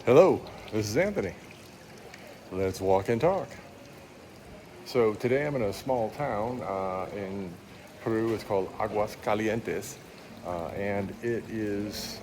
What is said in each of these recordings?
Hello, this is Anthony. Let's walk and talk. So today I'm in a small town in Peru. It's called Aguas Calientes, and it is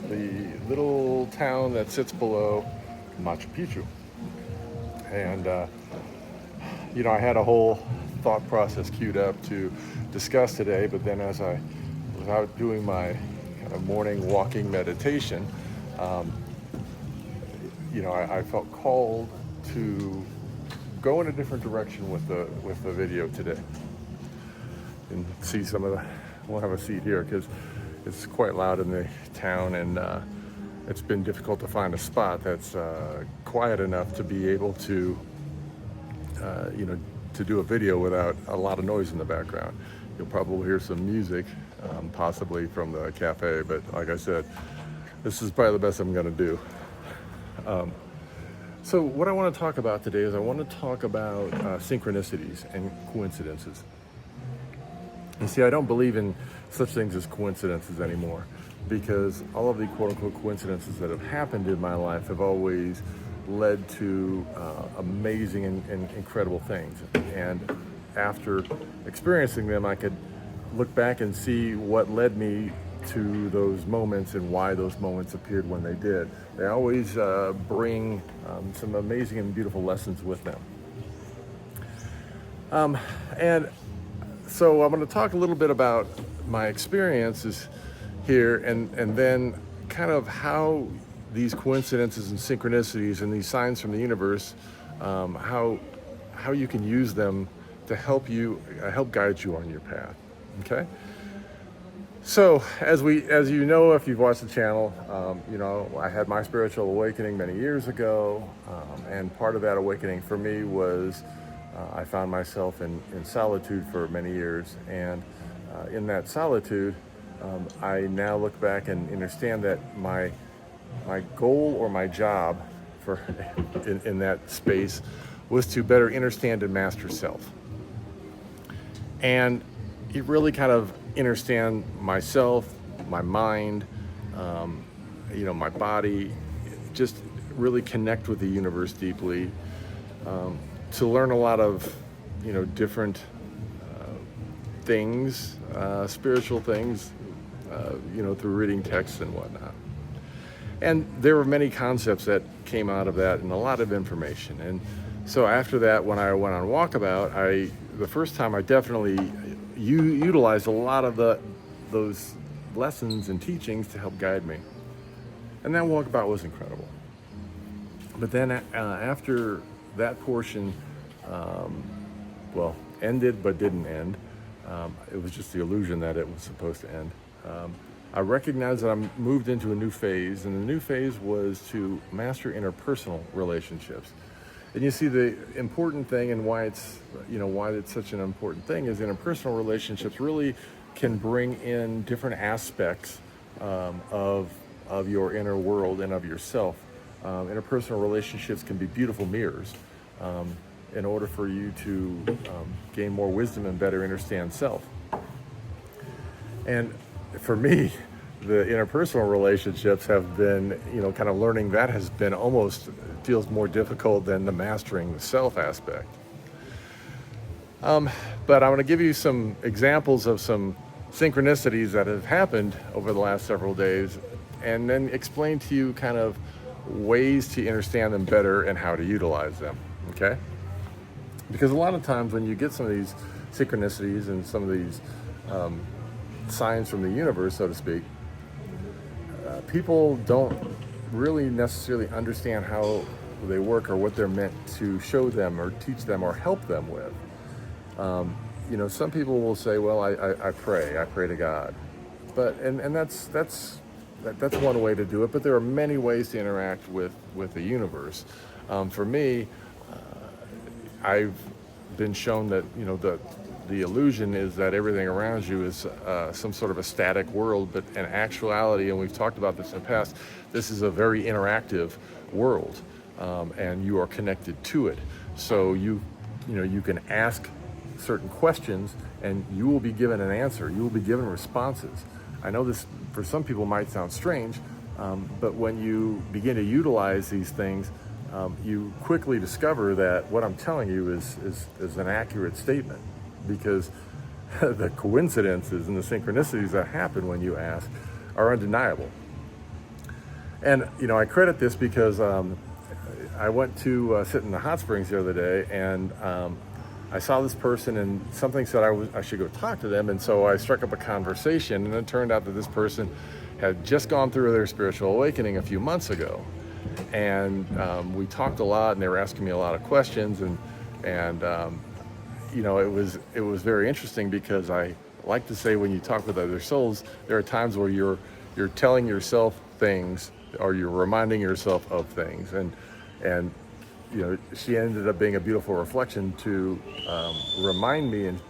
the little town that sits below Machu Picchu. And I had a whole thought process queued up to discuss today, but then as I was out doing my kind of morning walking meditation, I felt called to go in a different direction with the video today, and see some of the. We'll have a seat here because it's quite loud in the town, and it's been difficult to find a spot that's quiet enough to be able to, to do a video without a lot of noise in the background. You'll probably hear some music, possibly from the cafe, but like I said, this is probably the best I'm going to do. So what I want to talk about today is I want to talk about synchronicities and coincidences. You see, I don't believe in such things as coincidences anymore, because all of the quote-unquote coincidences that have happened in my life have always led to amazing and incredible things. And after experiencing them, I could look back and see what led me to those moments and why those moments appeared when they did. They always bring some amazing and beautiful lessons with them. And so I'm going to talk a little bit about my experiences here, and then kind of how these coincidences and synchronicities and these signs from the universe, how you can use them to help guide you on your path. Okay. So as you know, if you've watched the channel, I had my spiritual awakening many years ago, and part of that awakening for me was I found myself in solitude for many years, and in that solitude, I now look back and understand that my goal or my job for in that space was to better understand and master self, and it really kind of understand myself, my mind, my body, just really connect with the universe deeply, to learn a lot of, different things, spiritual things, through reading texts and whatnot. And there were many concepts that came out of that and a lot of information. And so after that, when I went on walkabout, the first time I definitely utilized a lot of those lessons and teachings to help guide me. And that walkabout was incredible. But then after that portion, ended but didn't end, it was just the illusion that it was supposed to end. I recognized that I moved into a new phase, and the new phase was to master interpersonal relationships. And you see, the important thing and why it's such an important thing is interpersonal relationships really can bring in different aspects of your inner world and of yourself. Interpersonal relationships can be beautiful mirrors in order for you to gain more wisdom and better understand self. And for me, the interpersonal relationships have been, kind of learning that has been feels more difficult than the mastering the self aspect. But I'm going to give you some examples of some synchronicities that have happened over the last several days, and then explain to you kind of ways to understand them better and how to utilize them, okay? Because a lot of times when you get some of these synchronicities and some of these signs from the universe, so to speak, people don't really necessarily understand how they work or what they're meant to show them or teach them or help them with. Some people will say, well, I pray to God, but and that's one way to do it, but there are many ways to interact with the universe. For me, I've been shown that the illusion is that everything around you is some sort of a static world, but in actuality, and we've talked about this in the past, this is a very interactive world, and you are connected to it. So you can ask certain questions and you will be given an answer. You will be given responses. I know this for some people might sound strange, But when you begin to utilize these things, you quickly discover that what I'm telling you is an accurate statement, because the coincidences and the synchronicities that happen when you ask are undeniable. And I credit this because I went to sit in the hot springs the other day, and I saw this person, and something said I should go talk to them, and so I struck up a conversation, and it turned out that this person had just gone through their spiritual awakening a few months ago, and we talked a lot, and they were asking me a lot of questions, and it was very interesting, because I like to say, when you talk with other souls, there are times where you're telling yourself things, or you're reminding yourself of things, and she ended up being a beautiful reflection to remind me and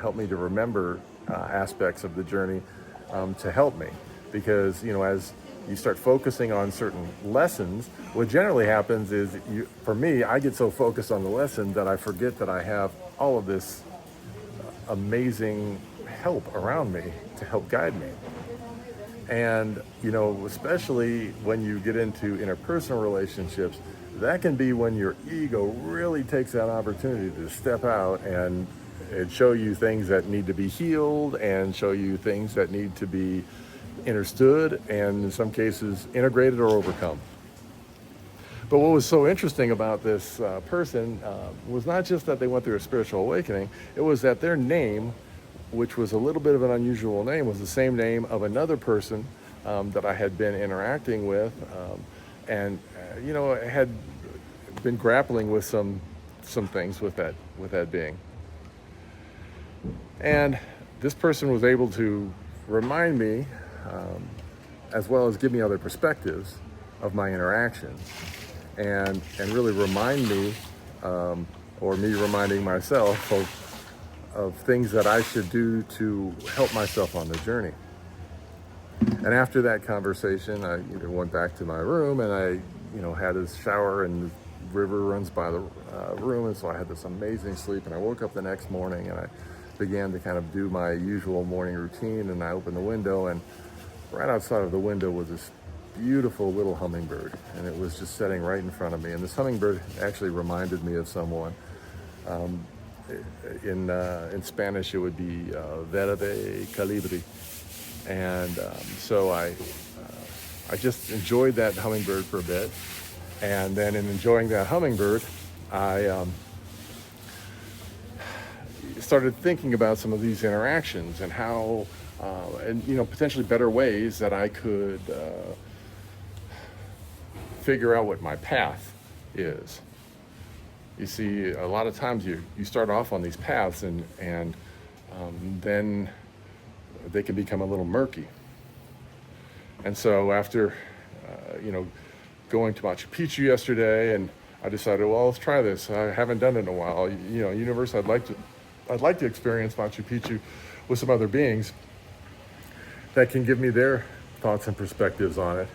help me to remember aspects of the journey, to help me, because as you start focusing on certain lessons, what generally happens is, for me, I get so focused on the lesson that I forget that I have all of this amazing help around me to help guide me. And especially when you get into interpersonal relationships, that can be when your ego really takes that opportunity to step out and show you things that need to be healed, and show you things that need to be understood, and in some cases integrated or overcome. But what was so interesting about this person was not just that they went through a spiritual awakening, it was that their name, which was a little bit of an unusual name, was the same name of another person that I had been interacting with, and had been grappling with some things with that being. And this person was able to remind me, as well as give me other perspectives of my interactions, and really remind me, or me reminding myself of things that I should do to help myself on the journey. And after that conversation, I went back to my room, and I had a shower, and the river runs by the room, and so I had this amazing sleep. And I woke up the next morning, and I began to kind of do my usual morning routine, and I opened the window, and right outside of the window was this beautiful little hummingbird, and it was just sitting right in front of me. And this hummingbird actually reminded me of someone. In Spanish, it would be verde calibri, and so I just enjoyed that hummingbird for a bit, and then in enjoying that hummingbird, I started thinking about some of these interactions, and how, and potentially better ways that I could figure out what my path is. You see, a lot of times you start off on these paths, and then they can become a little murky. And so after, going to Machu Picchu yesterday, and I decided, well, let's try this. I haven't done it in a while. Universe, I'd like to experience Machu Picchu with some other beings that can give me their thoughts and perspectives on it.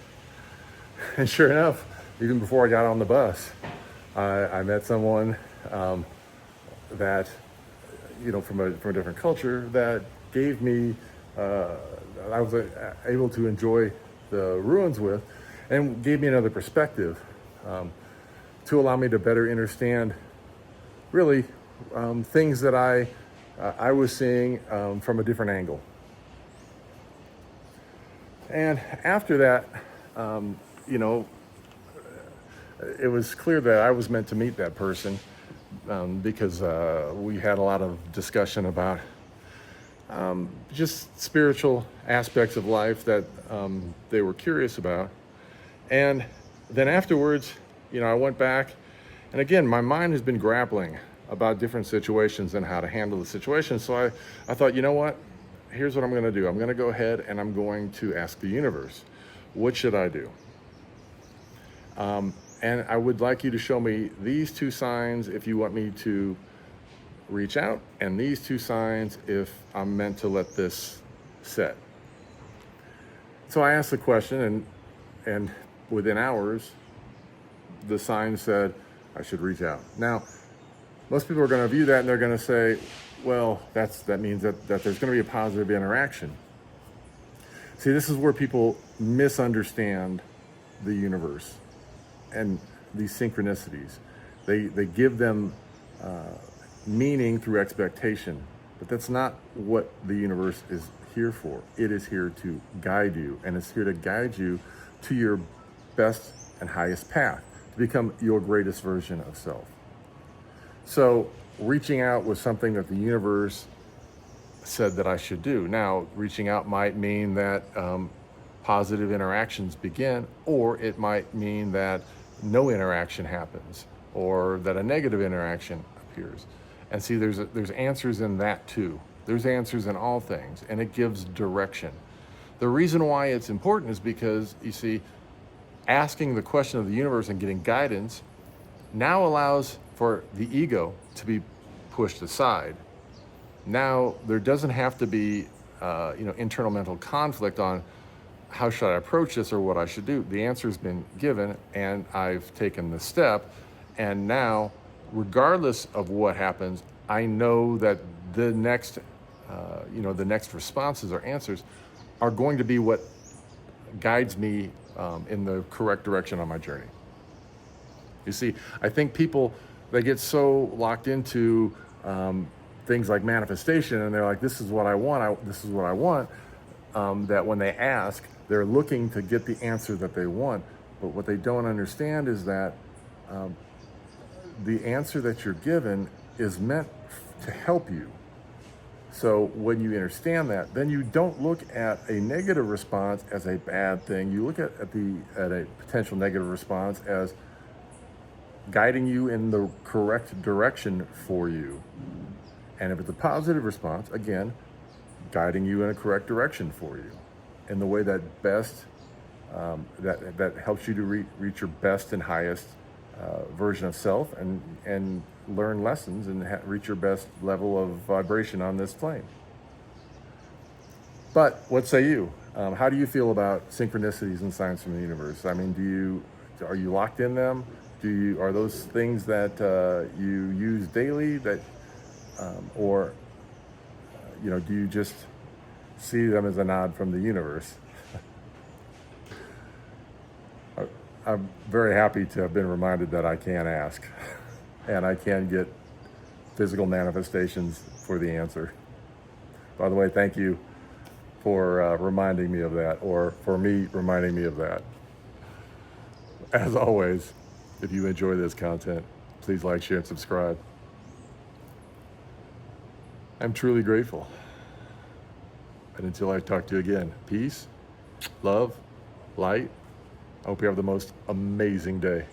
And sure enough, even before I got on the bus, I met someone that, from a different culture, that gave me, I was able to enjoy the ruins with, and gave me another perspective to allow me to better understand, really, things that I was seeing from a different angle. And after that, it was clear that I was meant to meet that person, because we had a lot of discussion about just spiritual aspects of life that they were curious about. And then afterwards, I went back, and again, my mind has been grappling about different situations and how to handle the situation. So I thought, you know what? Here's what I'm going to do. I'm going to go ahead and I'm going to ask the universe, what should I do? And I would like you to show me these two signs if you want me to reach out, and these two signs if I'm meant to let this set. So I asked the question, and within hours, the sign said I should reach out. Now, most people are going to view that and they're going to say, well, that means that there's going to be a positive interaction. See, this is where people misunderstand the universe and these synchronicities. They give them meaning through expectation, but that's not what the universe is here for. It is here to guide you, and it's here to guide you to your best and highest path, to become your greatest version of self. So reaching out was something that the universe said that I should do. Now, reaching out might mean that positive interactions begin, or it might mean that no interaction happens, or that a negative interaction appears. And see, there's answers in that too. There's answers in all things, and it gives direction. The reason why it's important is because, you see, asking the question of the universe and getting guidance now allows for the ego to be pushed aside. Now there doesn't have to be internal mental conflict on how should I approach this or what I should do. The answer's been given, and I've taken the step, and now, regardless of what happens, I know that the next responses or answers are going to be what guides me in the correct direction on my journey. You see, I think people, they get so locked into things like manifestation, and they're like, this is what I want, this is what I want, that when they ask, they're looking to get the answer that they want. But what they don't understand is that the answer that you're given is meant to help you. So when you understand that, then you don't look at a negative response as a bad thing. You look at a potential negative response as guiding you in the correct direction for you. And if it's a positive response, again, guiding you in a correct direction for you, in the way that best, that helps you to reach your best and highest version of self, and learn lessons and reach your best level of vibration on this plane. But what say you? How do you feel about synchronicities and signs from the universe? I mean, are you locked in them? Are those things that you use daily, or do you just see them as a nod from the universe? I'm very happy to have been reminded that I can ask, and I can get physical manifestations for the answer. By the way, thank you for reminding me of that, or for me reminding me of that. As always, if you enjoy this content, please like, share, and subscribe. I'm truly grateful. And until I talk to you again, peace, love, light. I hope you have the most amazing day.